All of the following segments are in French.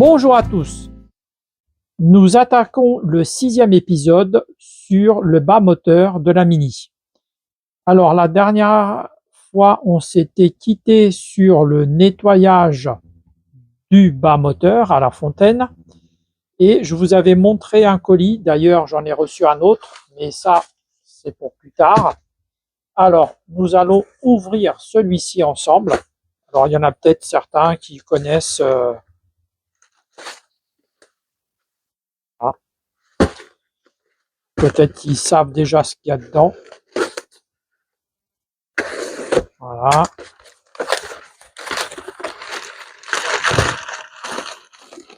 Bonjour à tous, nous attaquons le 6e épisode sur le bas moteur de la Mini. Alors la dernière fois on s'était quitté sur le nettoyage du bas moteur à la fontaine et je vous avais montré un colis, d'ailleurs j'en ai reçu un autre, mais ça c'est pour plus tard. Alors nous allons ouvrir celui-ci ensemble. Alors il y en a peut-être certains qui connaissent peut-être qu'ils savent déjà ce qu'il y a dedans. Voilà.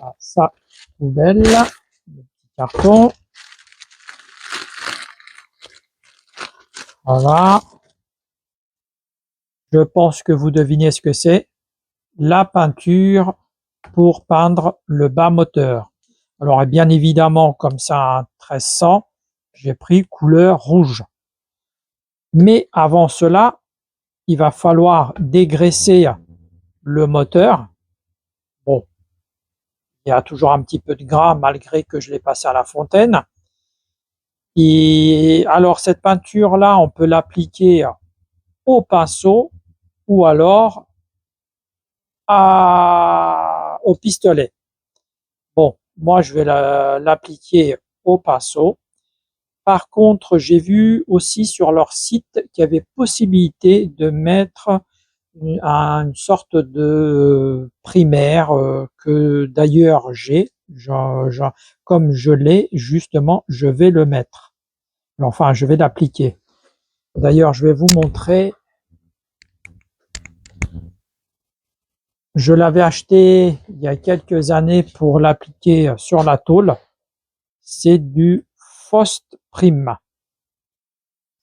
Ah, ça, poubelle, le petit carton. Voilà. Je pense que vous devinez ce que c'est. La peinture pour peindre le bas moteur. Alors, bien évidemment, comme ça, un 1300, j'ai pris couleur rouge. Mais avant cela, il va falloir dégraisser le moteur. Bon, il y a toujours un petit peu de gras malgré que je l'ai passé à la fontaine. Et alors, cette peinture-là, on peut l'appliquer au pinceau ou alors au pistolet. Bon, moi je vais l'appliquer au pinceau. Par contre, j'ai vu aussi sur leur site qu'il y avait possibilité de mettre une sorte de primaire que d'ailleurs j'ai. Comme je l'ai, justement, je vais le mettre. Enfin, je vais l'appliquer. D'ailleurs, je vais vous montrer. Je l'avais acheté il y a quelques années pour l'appliquer sur la tôle. C'est du Phosprime.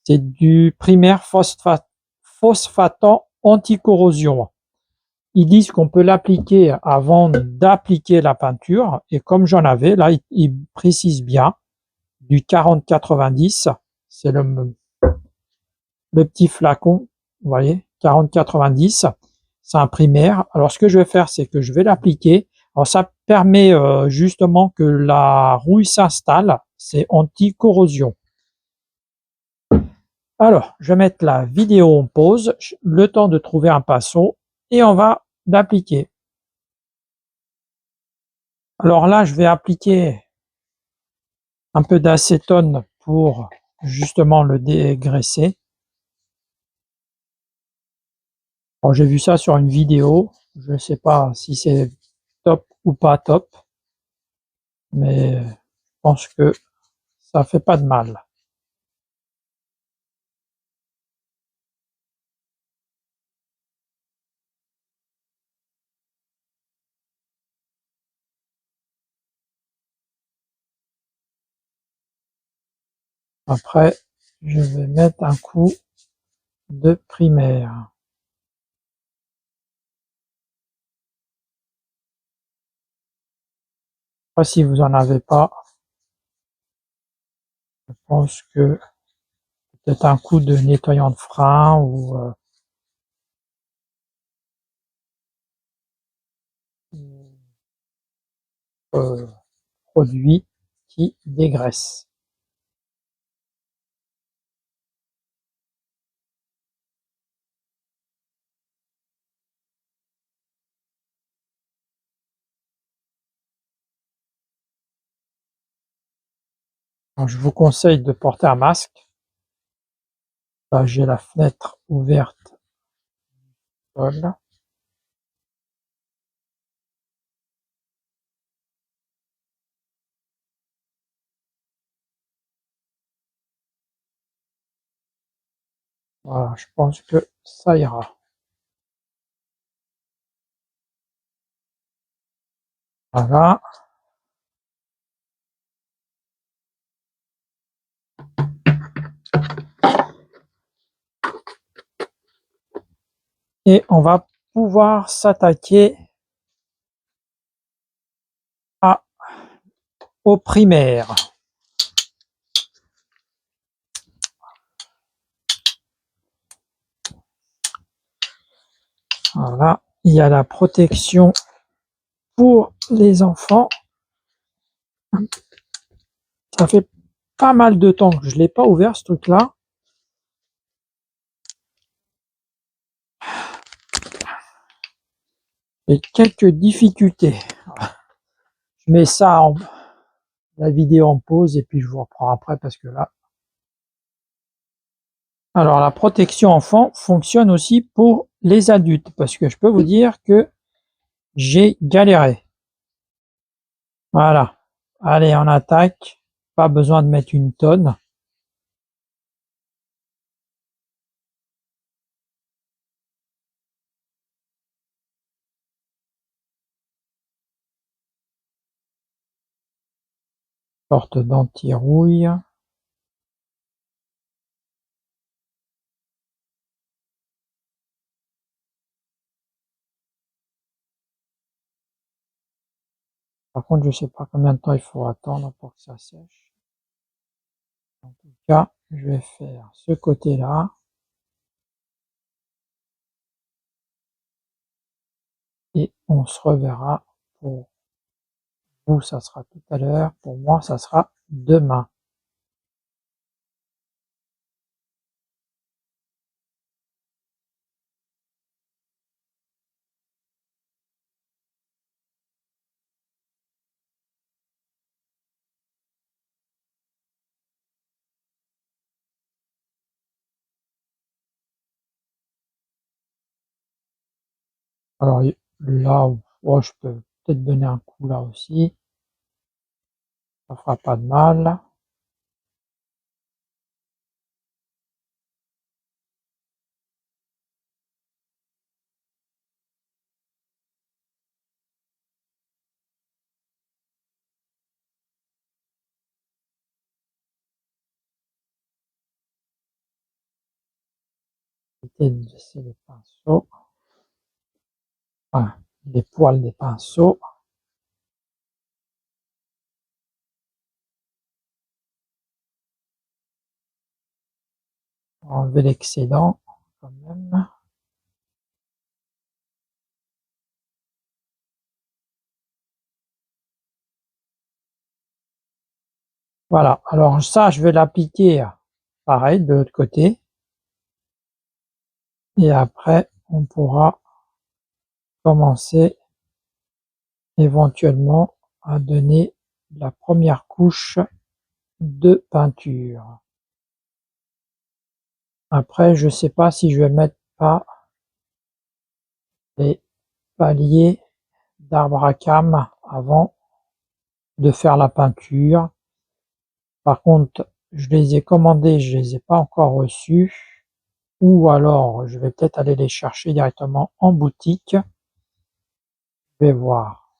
C'est du primaire phosphatant anti-corrosion. Ils disent qu'on peut l'appliquer avant d'appliquer la peinture. Et comme j'en avais, là, ils précisent bien du 40-90. C'est le petit flacon, vous voyez, 40-90. C'est un primaire. Alors ce que je vais faire, c'est que je vais l'appliquer. Alors ça permet justement que la rouille s'installe. C'est anti-corrosion. Alors, je vais mettre la vidéo en pause, le temps de trouver un pinceau et on va l'appliquer. Alors là, je vais appliquer un peu d'acétone pour justement le dégraisser. Bon, j'ai vu ça sur une vidéo. Je ne sais pas si c'est top ou pas top, mais je pense que ça fait pas de mal. Après, je vais mettre un coup de primaire. Après, si vous en avez pas, je pense que peut-être un coup de nettoyant de frein ou produit qui dégraisse. Alors, je vous conseille de porter un masque. Là, j'ai la fenêtre ouverte. Voilà. Voilà, je pense que ça ira. Voilà. Et on va pouvoir s'attaquer au primaire. Voilà, il y a la protection pour les enfants. Ça fait pas mal de temps que je l'ai pas ouvert ce truc-là. J'ai quelques difficultés. Je mets ça la vidéo en pause et puis je vous reprends après parce que là. Alors la protection enfant fonctionne aussi pour les adultes parce que je peux vous dire que j'ai galéré. Voilà. Allez, on attaque. Pas besoin de mettre une tonne. Porte d'anti-rouille. Par contre, je sais pas combien de temps il faut attendre pour que ça sèche. En tout cas, je vais faire ce côté-là. Et on se reverra. Pour vous, ça sera tout à l'heure. Pour moi, ça sera demain. Alors là, oh, je peux peut-être donner un coup là aussi. Ça fera pas de mal. Éviter de laisser les pinceaux. Enfin, les poils des pinceaux. Enlever l'excédent quand même. Voilà, alors ça, je vais l'appliquer pareil de l'autre côté. Et après, on pourra commencer éventuellement à donner la première couche de peinture. Après, je sais pas si je vais mettre pas les paliers d'arbre à cames avant de faire la peinture. Par contre, je les ai commandés, je les ai pas encore reçus. Ou alors, je vais peut-être aller les chercher directement en boutique. Je vais voir.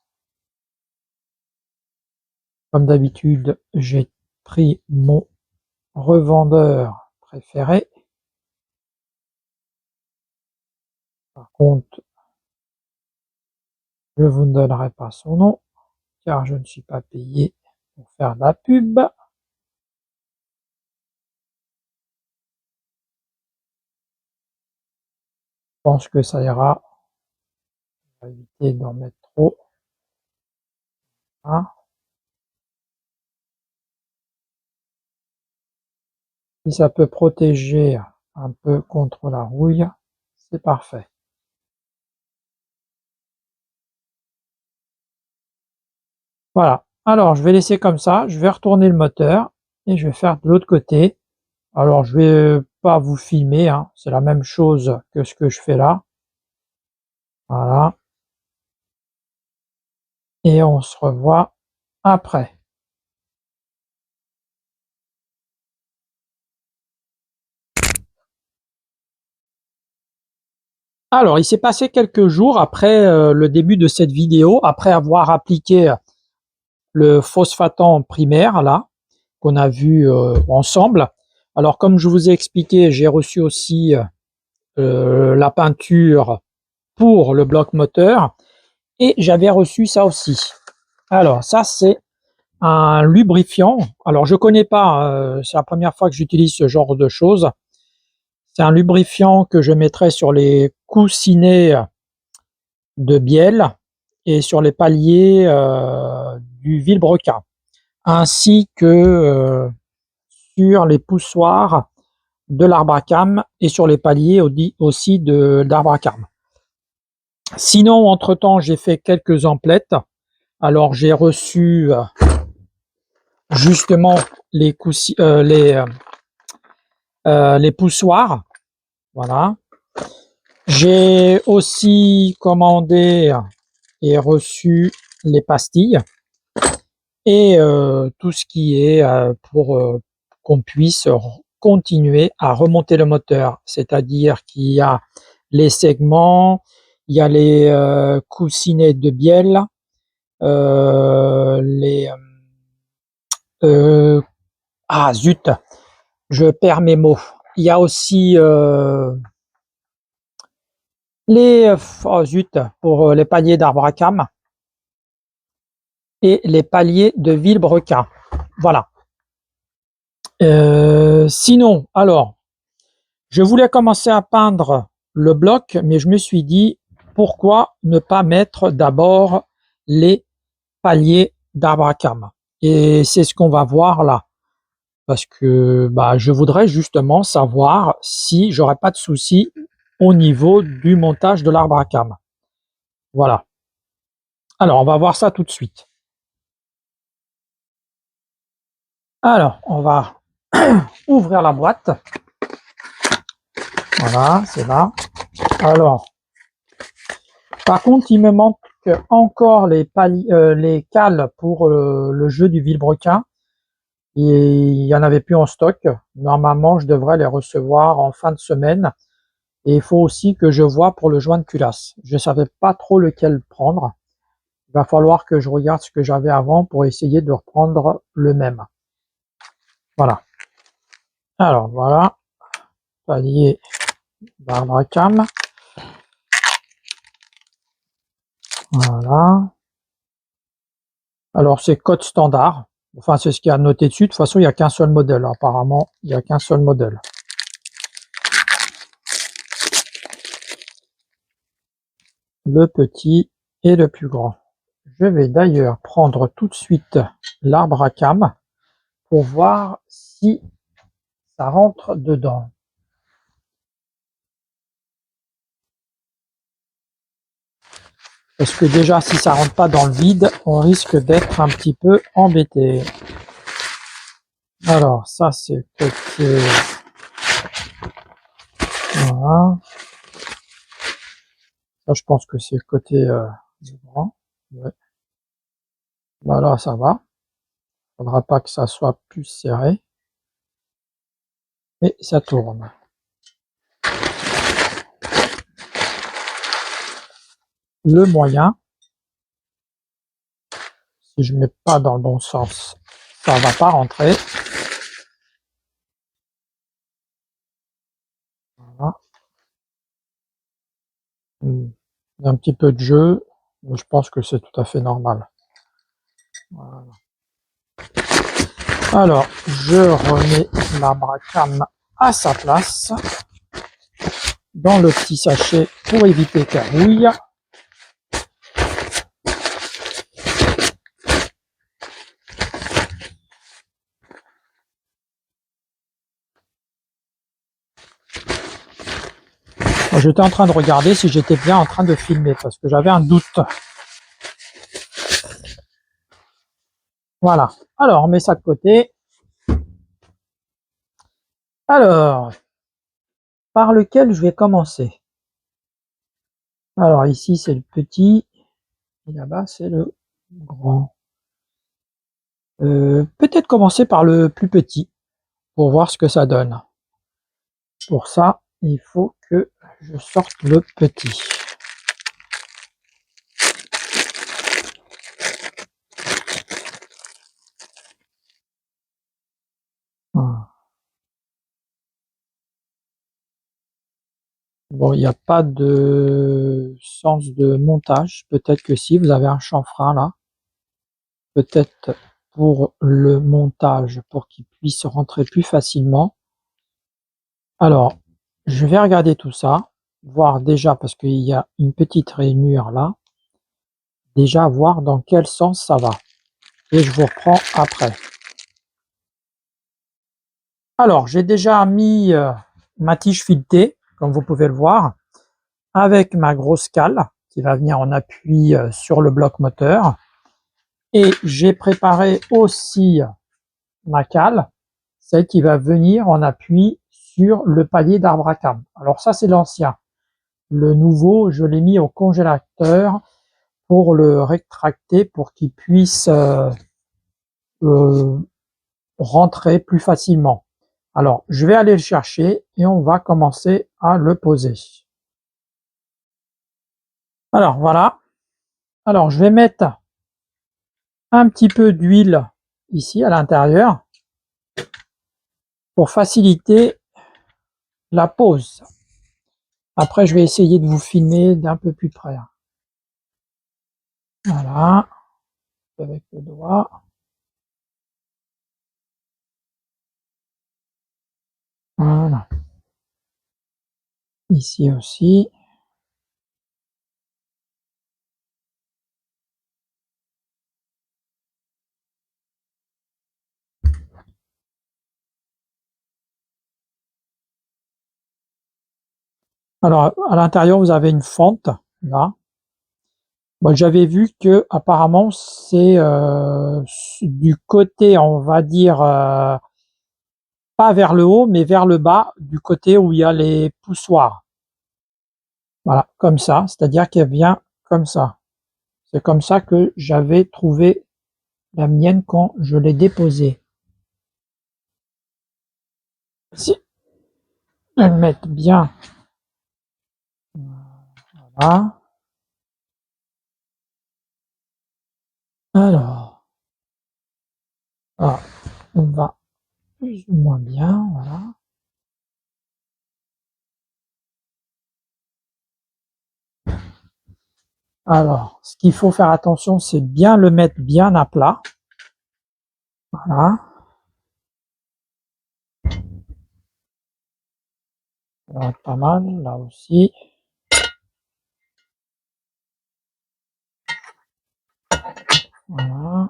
Comme d'habitude, j'ai pris mon revendeur préféré. Par contre, je vous ne donnerai pas son nom, car je ne suis pas payé pour faire de la pub. Je pense que ça ira. On va éviter d'en mettre trop. Hein. Si ça peut protéger un peu contre la rouille, c'est parfait. Voilà. Alors, je vais laisser comme ça. Je vais retourner le moteur et je vais faire de l'autre côté. Alors, je vais pas vous filmer, hein. C'est la même chose que ce que je fais là. Voilà. Et on se revoit après. Alors, il s'est passé quelques jours après le début de cette vidéo, après avoir appliqué le phosphatant primaire là, qu'on a vu ensemble. Alors, comme je vous ai expliqué, j'ai reçu aussi la peinture pour le bloc moteur et j'avais reçu ça aussi. Alors, ça c'est un lubrifiant. Alors, je connais pas, c'est la première fois que j'utilise ce genre de choses. C'est un lubrifiant que je mettrai sur les coussinets de bielle et sur les paliers du vilebrequin, ainsi que sur les poussoirs de l'arbre à cames et sur les paliers aussi d'arbre à cames. Sinon, entre-temps, j'ai fait quelques emplettes. Alors, j'ai reçu justement les poussoirs. Voilà. J'ai aussi commandé et reçu les pastilles et tout ce qui est pour qu'on puisse continuer à remonter le moteur. C'est-à-dire qu'il y a les segments, il y a les coussinets de bielle, zut, je perds mes mots. Il y a aussi pour les paliers d'arbre à cames et les paliers de vilebrequin. Voilà. Sinon, alors, je voulais commencer à peindre le bloc, mais je me suis dit, pourquoi ne pas mettre d'abord les paliers d'arbre à cames? Et c'est ce qu'on va voir là. Parce que je voudrais justement savoir si j'aurais pas de soucis au niveau du montage de l'arbre à cames. Voilà. Alors, on va voir ça tout de suite. Alors, on va ouvrir la boîte. Voilà, c'est là. Alors, par contre, il me manque encore les cales pour le jeu du vilebrequin. Et il y en avait plus en stock. Normalement, je devrais les recevoir en fin de semaine. Et il faut aussi que je vois pour le joint de culasse. Je savais pas trop lequel prendre. Il va falloir que je regarde ce que j'avais avant pour essayer de reprendre le même. Voilà. Alors, voilà. Palier d'arbre à cames. Voilà. Alors, c'est code standard. Enfin, c'est ce qu'il y a noté dessus. De toute façon, il n'y a qu'un seul modèle. Apparemment, il n'y a qu'un seul modèle. Le petit et le plus grand. Je vais d'ailleurs prendre tout de suite l'arbre à cames pour voir si ça rentre dedans. Parce que déjà, si ça rentre pas dans le vide, on risque d'être un petit peu embêté. Alors, ça c'est côté... Voilà. Ça, je pense que c'est côté grand. Ouais. Voilà, ça va. Faudra pas que ça soit plus serré. Et ça tourne. Le moyen, si je mets pas dans le bon sens, ça va pas rentrer. Voilà. Il y a un petit peu de jeu, mais je pense que c'est tout à fait normal. Voilà. Alors, je remets l'arbre à cames à sa place dans le petit sachet pour éviter qu'elle rouille. J'étais en train de regarder si j'étais bien en train de filmer parce que j'avais un doute. Voilà. Alors, on met ça de côté. Alors, par lequel je vais commencer? Alors, ici, c'est le petit. Et là-bas, c'est le grand. Peut-être commencer par le plus petit pour voir ce que ça donne. Pour ça, il faut que je sorte le petit. Voilà. Bon, il n'y a pas de sens de montage. Peut-être que si, vous avez un chanfrein là. Peut-être pour le montage, pour qu'il puisse rentrer plus facilement. Alors, je vais regarder tout ça, voir déjà parce qu'il y a une petite rainure là. déjà voir dans quel sens ça va. Et je vous reprends après. Alors, j'ai déjà mis ma tige filetée, comme vous pouvez le voir, avec ma grosse cale qui va venir en appui sur le bloc moteur. Et j'ai préparé aussi ma cale, celle qui va venir en appui sur le palier d'arbre à cames. Alors ça, c'est l'ancien. Le nouveau, je l'ai mis au congélateur pour le rétracter, pour qu'il puisse euh, rentrer plus facilement. Alors, je vais aller le chercher et on va commencer à le poser. Alors, voilà. Alors, je vais mettre un petit peu d'huile ici à l'intérieur pour faciliter la pose. Après, je vais essayer de vous filmer d'un peu plus près. Voilà, avec le doigt. Voilà. Ici aussi. Alors, à l'intérieur, vous avez une fente, là. Moi, j'avais vu que apparemment c'est du côté, on va dire, pas vers le haut, mais vers le bas, du côté où il y a les poussoirs. Voilà, comme ça, c'est-à-dire qu'elle vient comme ça. C'est comme ça que j'avais trouvé la mienne quand je l'ai déposée. Si elles mettent bien, voilà. Alors, on va plus ou moins bien, voilà. Alors, ce qu'il faut faire attention, c'est bien le mettre bien à plat. Voilà. Ça va être pas mal, là aussi. Voilà.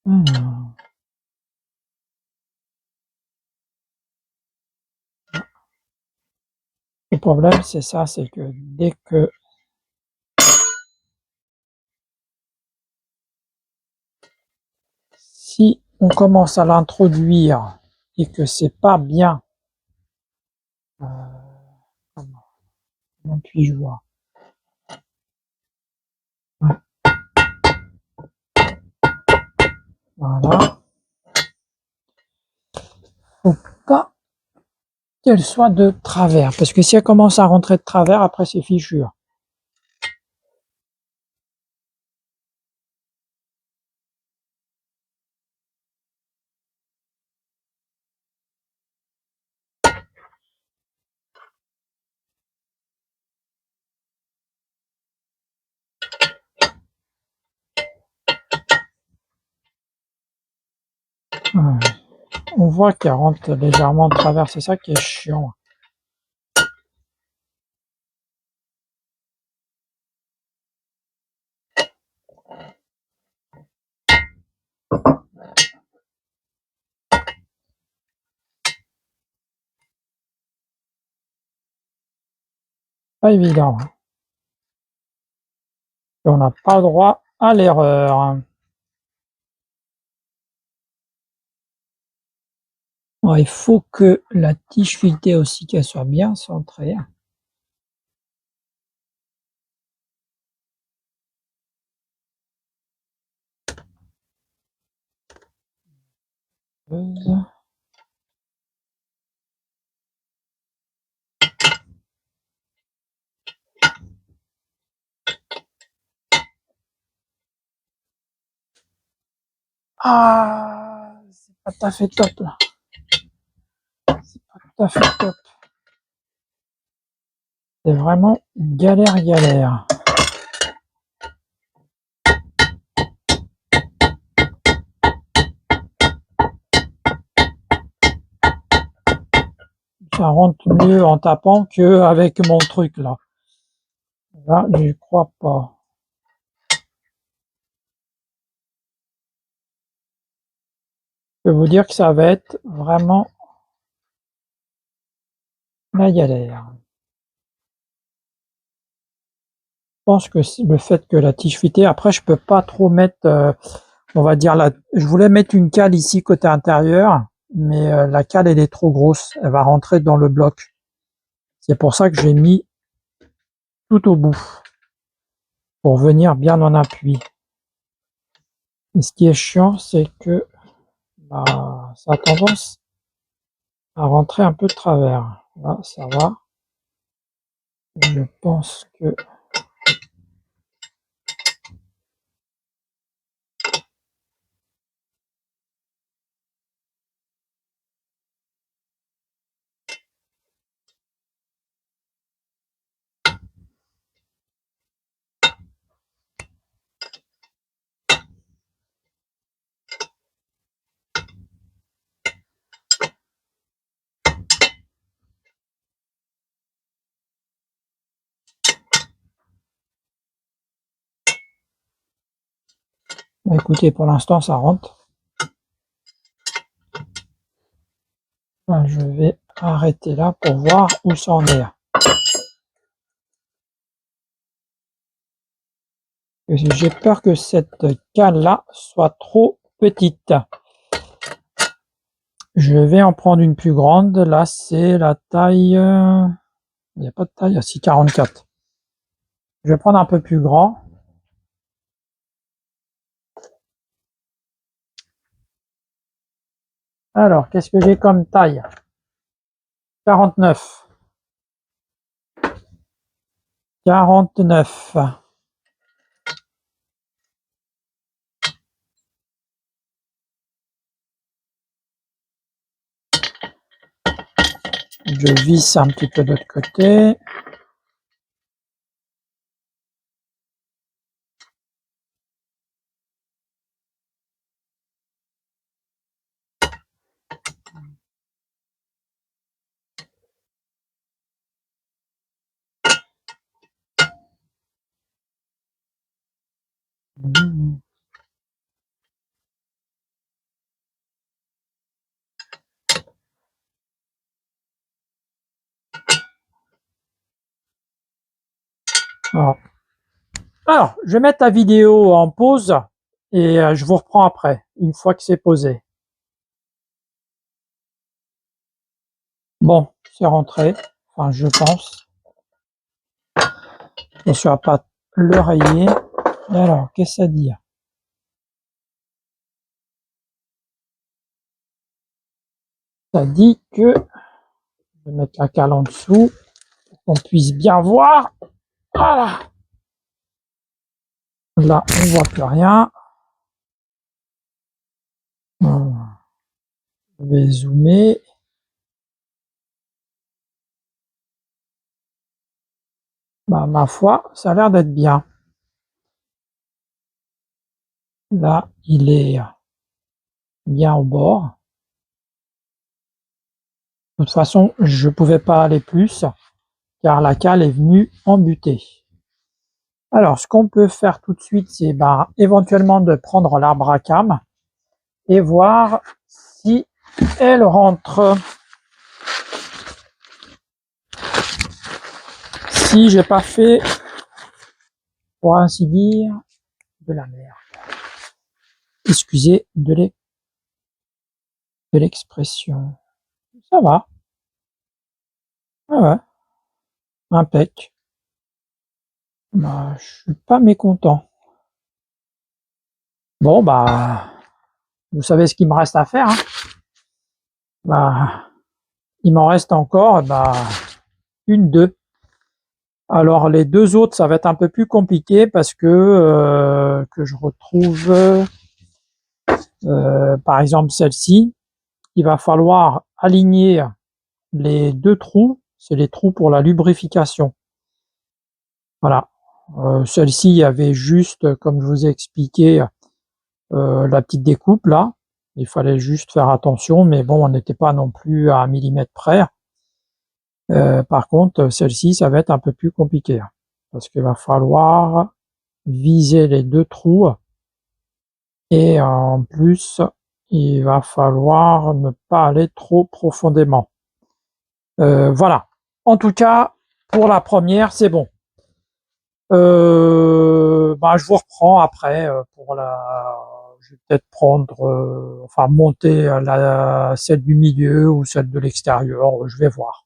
Alors, le problème, c'est ça, c'est que dès que si on commence à l'introduire et que c'est pas bien, euh, comment puis-je voir? Ouais, voilà. Faut pas qu'elle soit de travers, parce que si elle commence à rentrer de travers, après c'est fichu. Ouais. On voit qu'elle rentre légèrement de travers, c'est ça qui est chiant. Pas évident, hein. Et on n'a pas le droit à l'erreur. Alors, il faut que la tige filetée aussi, qu'elle soit bien centrée. Ah, c'est pas tout à fait top là. C'est pas tout à fait top. C'est vraiment galère. Ça rentre mieux en tapant qu'avec mon truc là. Là, je crois pas. Je peux vous dire que ça va être vraiment la galère. Je pense que le fait que la tige fitée, après je peux pas trop mettre, on va dire je voulais mettre une cale ici côté intérieur, mais la cale elle est trop grosse, elle va rentrer dans le bloc. C'est pour ça que j'ai mis tout au bout, pour venir bien en appui. Et ce qui est chiant, c'est que ça a tendance à rentrer un peu de travers. Là, ça va. Je pense que écoutez, pour l'instant, ça rentre. Je vais arrêter là pour voir où ça en est. J'ai peur que cette cale-là soit trop petite. Je vais en prendre une plus grande. Là, c'est la taille... il n'y a pas de taille, c'est 44. Je vais prendre un peu plus grand. Alors, qu'est-ce que j'ai comme taille? 49. 49. Je visse un petit peu de l'autre côté. Alors, je vais mettre la vidéo en pause et je vous reprends après, une fois que c'est posé. Bon, c'est rentré, enfin je pense. Et sur la patte, l'oreiller. Et alors, qu'est-ce que ça dit? Ça dit que, je vais mettre la cale en dessous, pour qu'on puisse bien voir. Voilà. Là, on voit plus rien. Je vais zoomer. Ma foi, ça a l'air d'être bien. Là, il est bien au bord. De toute façon, je ne pouvais pas aller plus, car la cale est venue en butée. Alors, ce qu'on peut faire tout de suite, c'est éventuellement de prendre l'arbre à cam et voir si elle rentre. Si j'ai pas fait, pour ainsi dire, de la merde. Excusez de l'expression. Ça va. Ah ouais. Impec. Je suis pas mécontent. Bon, vous savez ce qu'il me reste à faire. Hein. Il m'en reste encore, deux. Alors les deux autres, ça va être un peu plus compliqué parce que je retrouve, par exemple celle-ci, il va falloir aligner les deux trous, c'est les trous pour la lubrification. Voilà. Celle-ci, il y avait juste, comme je vous ai expliqué, la petite découpe là. Il fallait juste faire attention, mais bon, on n'était pas non plus à 1 millimètre près. Par contre, celle-ci, ça va être un peu plus compliqué, hein, parce qu'il va falloir viser les 2 trous et en plus, il va falloir ne pas aller trop profondément. Voilà. En tout cas, pour la première, c'est bon. Bah, je vous reprends après pour la. Je vais peut-être prendre, enfin monter celle du milieu ou celle de l'extérieur. Je vais voir.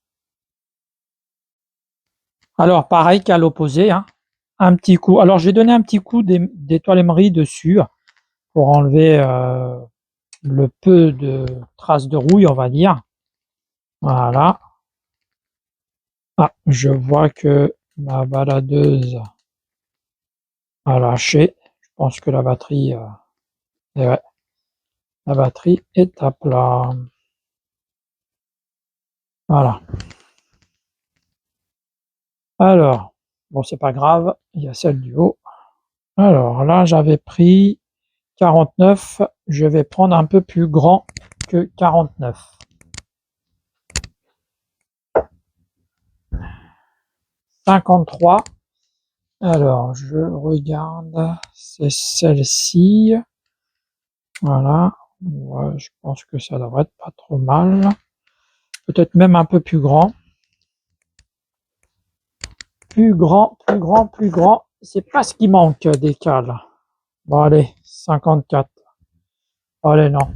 Alors pareil qu'à l'opposé, hein, un petit coup. Alors je vais donner un petit coup d'étoile émery dessus pour enlever le peu de traces de rouille, on va dire. Voilà. Ah, je vois que ma baladeuse a lâché. Je pense que la batterie, et ouais, la batterie est à plat. Voilà. Alors, bon, c'est pas grave, il y a celle du haut. Alors là, j'avais pris 49. Je vais prendre un peu plus grand que 49. 53. Alors, je regarde, c'est celle-ci. Voilà. Ouais, je pense que ça devrait être pas trop mal. Peut-être même un peu plus grand. Plus grand, plus grand, plus grand. C'est pas ce qui manque des cales. Bon, allez, 54. Allez, non.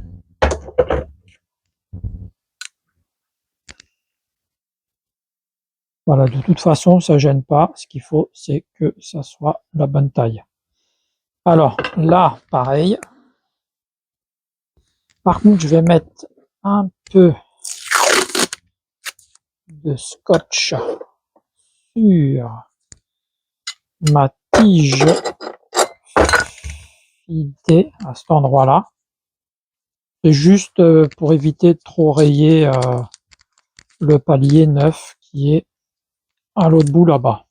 Voilà, de toute façon, ça gêne pas. Ce qu'il faut, c'est que ça soit la bonne taille. Alors, là, pareil. Par contre, je vais mettre un peu de scotch sur ma tige filetée à cet endroit-là. C'est juste pour éviter de trop rayer le palier neuf qui est à l'autre bout là-bas.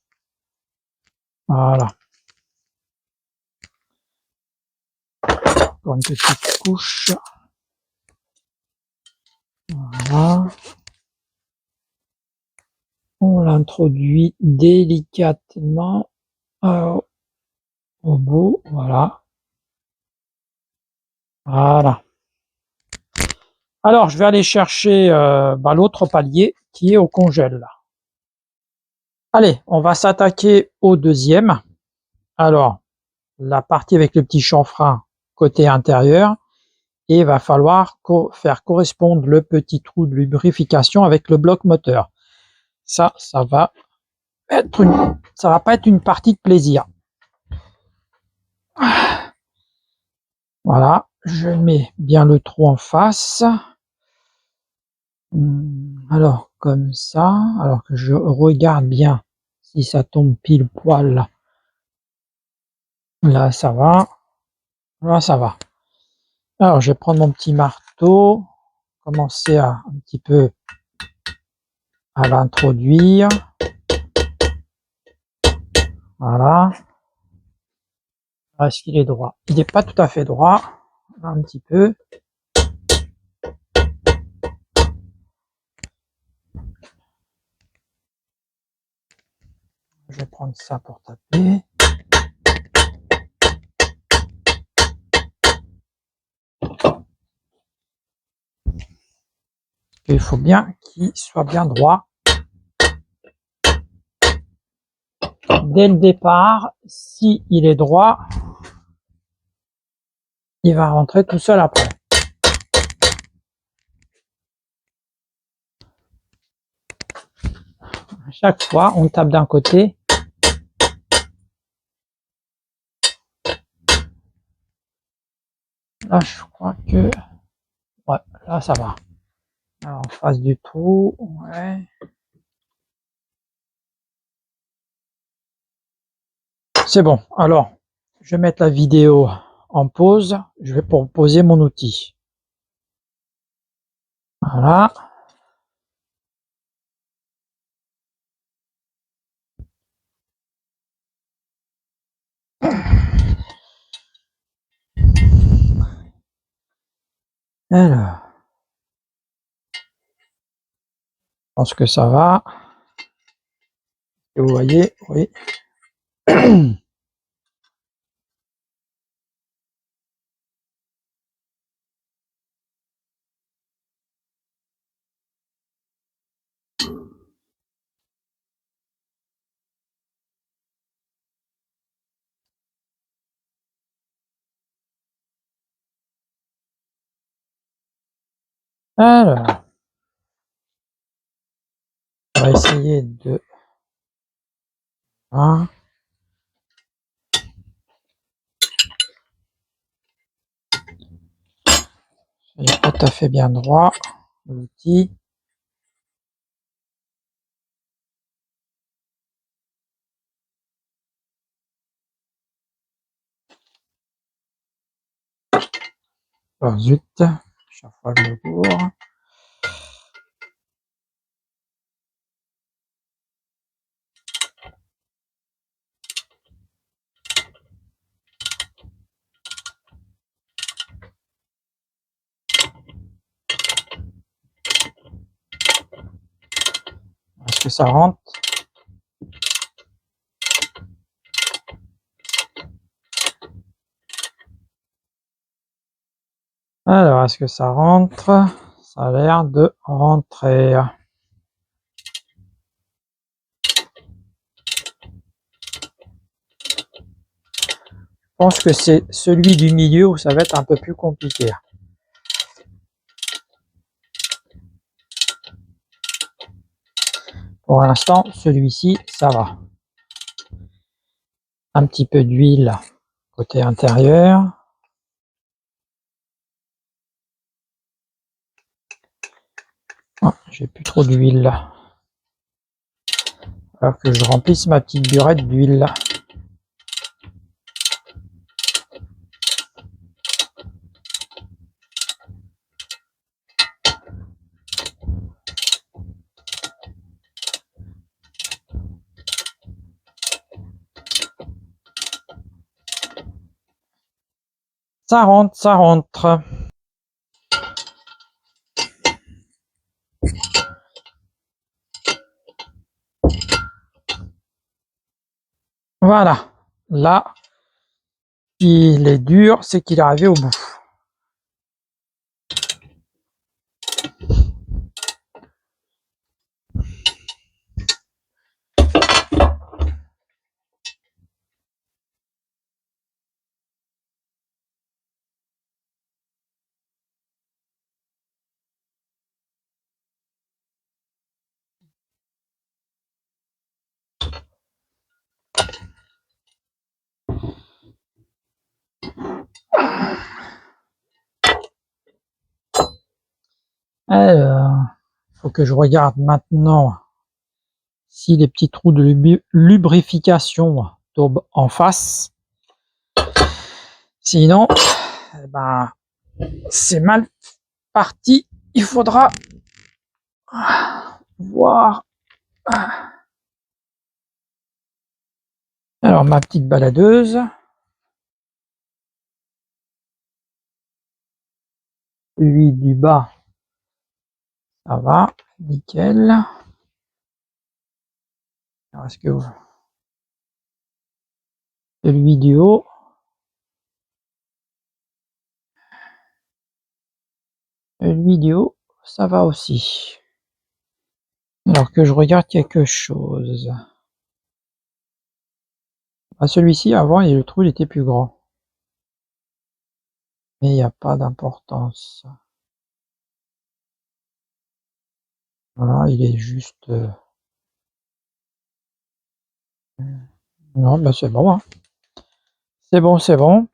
Voilà. Encore une petite couche. Voilà. On l'introduit délicatement au bout. Voilà. Voilà. Alors, je vais aller chercher l'autre palier qui est au congèle. Allez, on va s'attaquer au deuxième. Alors, la partie avec le petit chanfrein côté intérieur. Et il va falloir faire correspondre le petit trou de lubrification avec le bloc moteur. Ça va pas être une partie de plaisir. Voilà, je mets bien le trou en face. Alors, comme ça, alors que je regarde bien si ça tombe pile poil. Là, ça va. Là, ça va. Alors, je vais prendre mon petit marteau, commencer à un petit peu à l'introduire. Voilà. Est-ce qu'il est droit? Il n'est pas tout à fait droit. Un petit peu. Je vais prendre ça pour taper. Il faut bien qu'il soit bien droit. Dès le départ, si il est droit, il va rentrer tout seul après. À chaque fois, on tape d'un côté. Là, je crois que... Ouais, là, ça va. Alors, en face du trou, ouais. C'est bon. Alors, je vais mettre la vidéo en pause. Je vais pour poser mon outil. Voilà. Alors, je pense que ça va. Vous voyez, oui. Alors, on va essayer de... Hein, c'est pas tout à fait bien droit, l'outil. Oh zut, chaque fois je me cours. Est-ce que ça rentre? Alors, est-ce que ça rentre? Ça a l'air de rentrer. Je pense que c'est celui du milieu où ça va être un peu plus compliqué. Pour l'instant, celui-ci, ça va. Un petit peu d'huile côté intérieur. Oh, j'ai plus trop d'huile. Alors que je remplisse ma petite burette d'huile. Ça rentre, ça rentre. Voilà. Là, il est dur, c'est qu'il est arrivé au bout. Alors, faut que je regarde maintenant si les petits trous de lubrification tombent en face. Sinon, eh ben, c'est mal parti. Il faudra voir. Alors, ma petite baladeuse. Lui du bas, ça va, nickel. Alors, est-ce que celui du haut, ça va aussi. Alors que je regarde quelque chose. Ah, celui-ci, avant, le trou il était plus grand. Mais il n'y a pas d'importance. Voilà, il est juste... Non, ben c'est bon. Hein. C'est bon, c'est bon.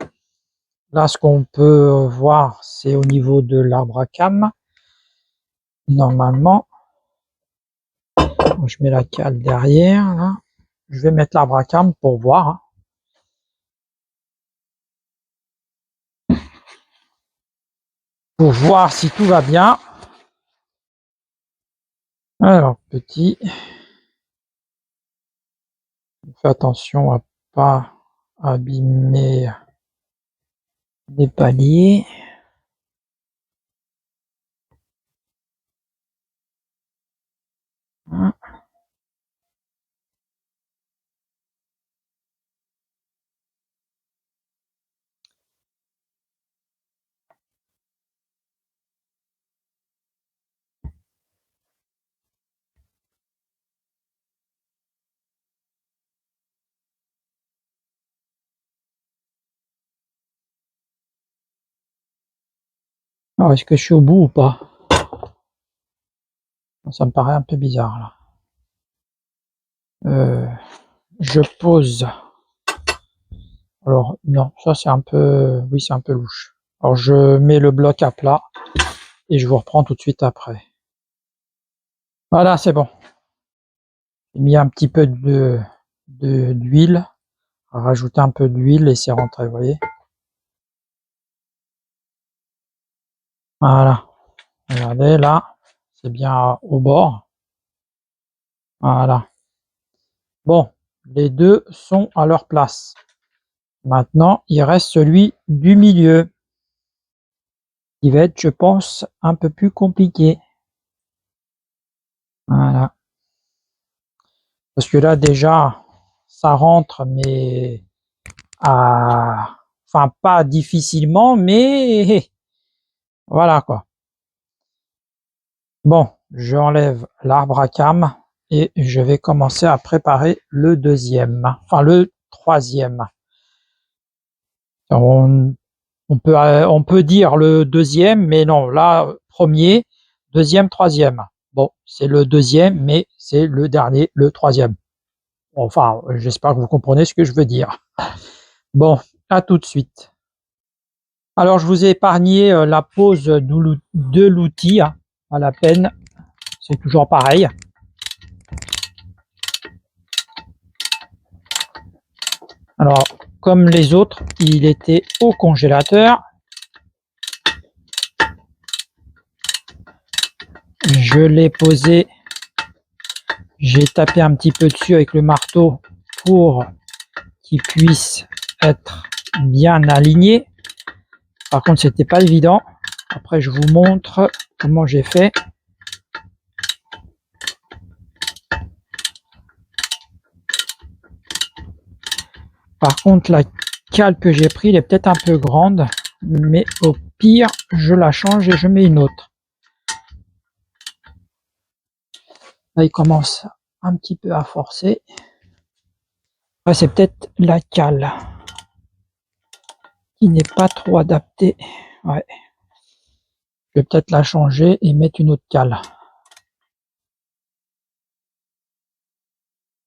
Là, ce qu'on peut voir, c'est au niveau de l'arbre à cam. Normalement, je mets la cale derrière. Là. Je vais mettre l'arbre à cam pour voir. Hein. Pour voir si tout va bien. Alors, petit, fais attention à pas abîmer les paliers. Alors, est-ce que je suis au bout ou pas? Ça me paraît un peu bizarre là. Je pose. Alors non, ça c'est un peu, oui c'est un peu louche. Alors je mets le bloc à plat et je vous reprends tout de suite après. Voilà, c'est bon. J'ai mis un petit peu d'huile, rajouter un peu d'huile et c'est rentré, vous voyez. Voilà. Regardez là, c'est bien au bord. Voilà. Bon, les deux sont à leur place. Maintenant, il reste celui du milieu, qui va être, je pense, un peu plus compliqué. Voilà. Parce que là, déjà, ça rentre, mais enfin, pas difficilement, mais voilà quoi. Bon, j'enlève l'arbre à cames et je vais commencer à préparer le deuxième, enfin le troisième. On, on peut dire le deuxième, mais non, là, premier, deuxième, troisième. Bon, c'est le deuxième, mais c'est le dernier, le troisième. Enfin, j'espère que vous comprenez ce que je veux dire. Bon, à tout de suite. Alors, je vous ai épargné la pose de l'outil, hein, pas la peine, c'est toujours pareil. Alors, comme les autres, il était au congélateur. Je l'ai posé, j'ai tapé un petit peu dessus avec le marteau pour qu'il puisse être bien aligné. Par contre, c'était pas évident. Après, je vous montre comment j'ai fait. Par contre, la cale que j'ai pris, elle est peut-être un peu grande, mais au pire, je la change et je mets une autre. Là, il commence un petit peu à forcer. Là, c'est peut-être la cale qui n'est pas trop adaptée. Ouais. Je vais peut-être la changer et mettre une autre cale.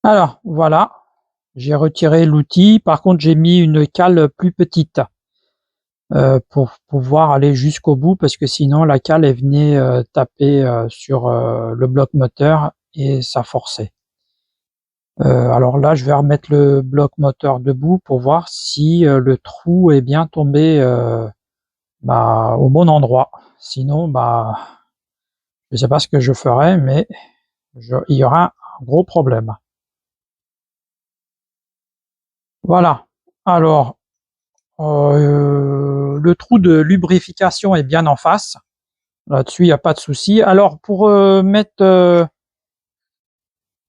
Alors, voilà. J'ai retiré l'outil. Par contre, j'ai mis une cale plus petite pour pouvoir aller jusqu'au bout parce que sinon, la cale, elle venait taper sur le bloc moteur et ça forçait. Alors là, je vais remettre le bloc moteur debout pour voir si le trou est bien tombé au bon endroit. Sinon, je ne sais pas ce que je ferai, mais il y aura un gros problème. Voilà. Alors, le trou de lubrification est bien en face. Là-dessus, il n'y a pas de souci. Alors, pour mettre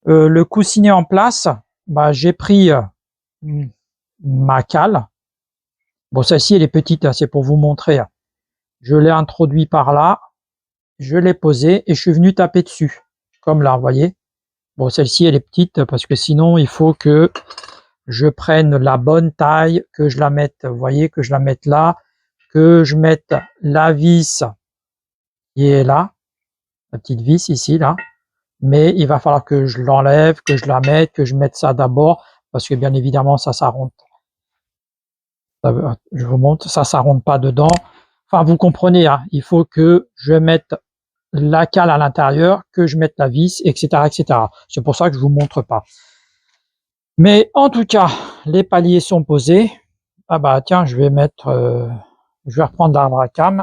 le coussinet en place, j'ai pris ma cale. Bon, celle-ci, elle est petite, hein, c'est pour vous montrer. Je l'ai introduit par là, je l'ai posé et je suis venu taper dessus. Comme là, vous voyez. Bon, celle-ci, elle est petite parce que sinon, il faut que je prenne la bonne taille, que je la mette, vous voyez, que je la mette là, que je mette la vis qui est là, la petite vis ici, là. Mais il va falloir que je l'enlève, que je la mette, que je mette ça d'abord, parce que bien évidemment, ça rentre. Je vous montre, ça rentre pas dedans. Enfin, vous comprenez, hein, il faut que je mette la cale à l'intérieur, que je mette la vis, etc., etc. C'est pour ça que je vous montre pas. Mais en tout cas, les paliers sont posés. Ah bah tiens, je vais mettre, je vais reprendre l'arbre à cam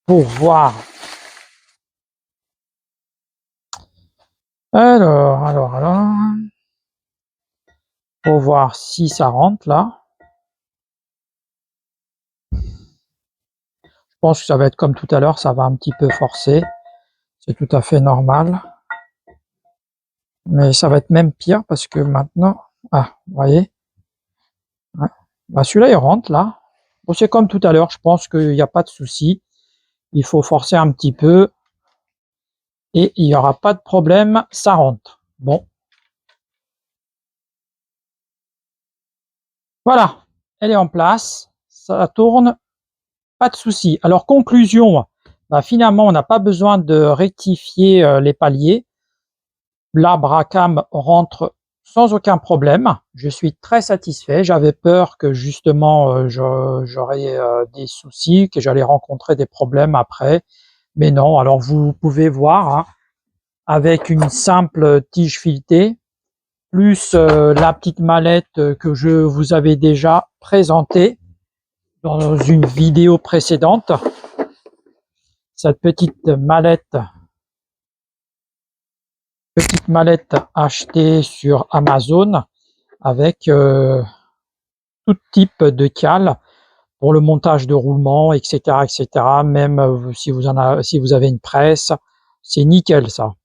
pour voir. Alors, pour voir si ça rentre là. Je pense que ça va être comme tout à l'heure, ça va un petit peu forcer. C'est tout à fait normal. Mais ça va être même pire parce que maintenant, vous voyez, ouais. Celui-là il rentre là. Bon, c'est comme tout à l'heure, je pense qu'il n'y a pas de souci. Il faut forcer un petit peu et il n'y aura pas de problème, ça rentre. Bon, voilà, elle est en place, ça tourne pas de souci. Alors conclusion, bah, finalement on n'a pas besoin de rectifier les paliers. L'arbre à cam rentre sans aucun problème. Je suis très satisfait. J'avais peur que justement j'aurais des soucis, que j'allais rencontrer des problèmes après. Mais non, alors vous pouvez voir, hein, avec une simple tige filetée, plus la petite mallette que je vous avais déjà présentée dans une vidéo précédente. Cette petite mallette achetée sur Amazon avec tout type de cale pour le montage de roulement, etc., etc. Même si vous avez une presse, c'est nickel ça.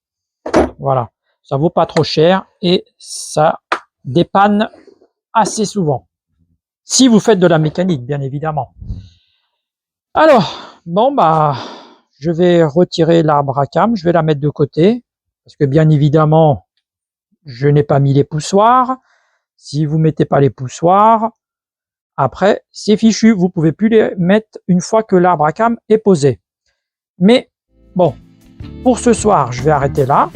Voilà, ça vaut pas trop cher et ça dépanne assez souvent. Si vous faites de la mécanique, bien évidemment. Alors, bon bah, je vais retirer l'arbre à cam, je vais la mettre de côté parce que bien évidemment, je n'ai pas mis les poussoirs. Si vous mettez pas les poussoirs, après, c'est fichu, vous pouvez plus les mettre une fois que l'arbre à cam est posé. Mais bon, pour ce soir, je vais arrêter là.